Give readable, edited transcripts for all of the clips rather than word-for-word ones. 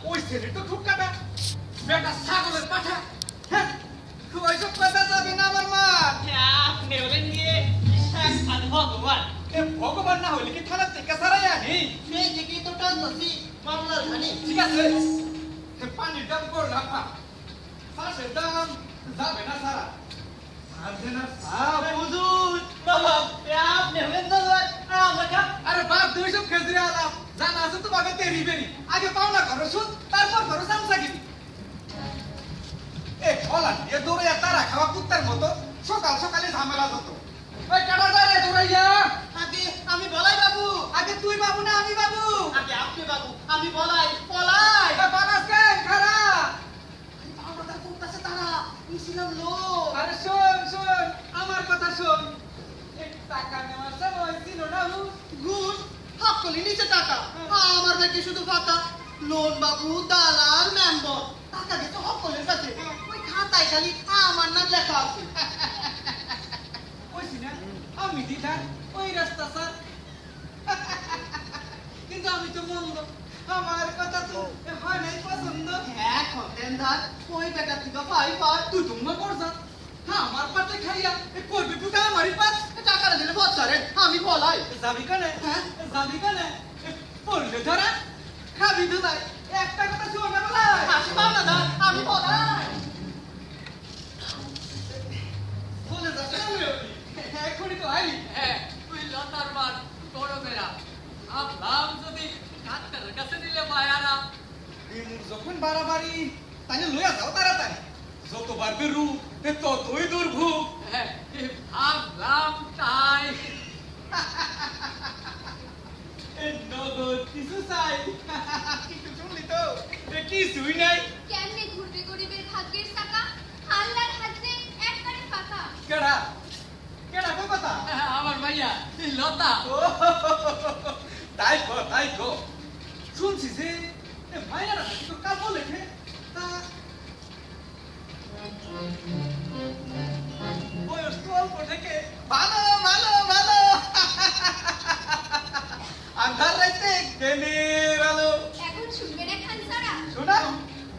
ওই ছেলে তো খুব কাটা বেটা ছাগলের পাঠা হ্যাঁ ওইসব কথা যাবে না আমার মা আপনি হলেন গিয়ে সাক্ষাৎ ভগবান। ভগবান না হলে কি থানা থেকে সারাই আনি সেই থেকেই তো টানতেছি মামলার ঘানি। ঠিক আছে পানির দাম করলাম না শ্বাসের দাম যাবে না সারা সারবে না সাপ হুজুর বাবা আপনি হলেন দরবার আমাকে আরে বাপ তুই সব খেজরে আলাপ জানা আছে তোমাকে তেরি বেরি আগে পাওনা করো সুদ তারপর করো সামসাগিরি এ ফলান এ দৌড়ে তারা খাওয়া কুত্তার মতো সকাল সকালে ঝামেলা যত ওই কাটা যায় রে দৌড়াইয়া আগে আমি বলাই বাবু, আগে তুই বাবু না আমি বাবু আগে আপনি বাবু, আমি বলাই পলাই। বাবাস কেন খারা আমাদের করতেছে তারা ইসলাম লোক। আরে শোন শোন আমার কথা শোন এক টাকা নেওয়ার সময় ছিল না ঘুষ হাফ কলি নিচে টাকা, আমার ব্যাগে শুধু ফাঁকা। লোন বাবু দালাল মেম্বর টাকা গেছে সকলের কাছে, ওই খাতায় খালি আমার নাম লেখা আছে। কইছি না আমি দিদা ওই রাস্তা স্যার কিন্তু আমি তো মন্দ আমার কথা তো হয় নাই পছন্দ হ্যাঁ খতেন ধার ওই বেটা থেকে পাই পার তুই তোমরা করছ হ্যাঁ আমার পাতে খাইয়া এ করবি পুটা আমারই পাত টাকা দিলে বছরে আমি বলাই। যাবি কানে হ্যাঁ? যাবি কানে পড়লে ধরা খাবি তো তাই একটা কথা শোন না বলাই হাসি পাও না ধার আমি বলাই। বলে যাচ্ছে এখনই তো আইলি হ্যাঁ, তুই লতার মার গরমেরা ভাবলাম যদি ডাক্তারের কাছে নিলে মায়ারা দিন যখন বাড়াবাড়ি তাহলে লইয়া যাও তাড়াতাড়ি যত বাড়বে রূপ ততই দুর্ভোগ হ্যাঁ, ভাবলাম তাই নগদ কিছু চাই কিছু শুনলি তো কিছুই নাই কেমনে ঘুরবে গরিবের ভাগ্যের চাকা আল্লাহর হাতে একবারে ফাঁকা কেডা কেডা কো কথা আমার মাইয়া লতা ও তাই গো শুনছি যে মায়েরা নাকি তোর কাপড় লেখে তা বয়স তো অল্প থেকে ভালো ভালো ভালো আন্ধার রাইতে গেনের আলো এখন শুনবে না খান সারা শোনা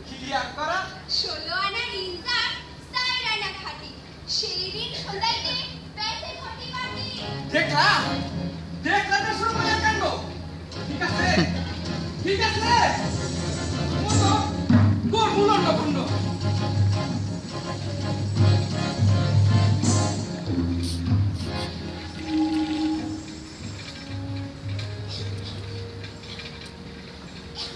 ক্লিয়ার করা 16 আনা রিনজার 4 আনা খাটি সেই ঋণ সদাইতে বেঁচে ঘটি বাটি দেখা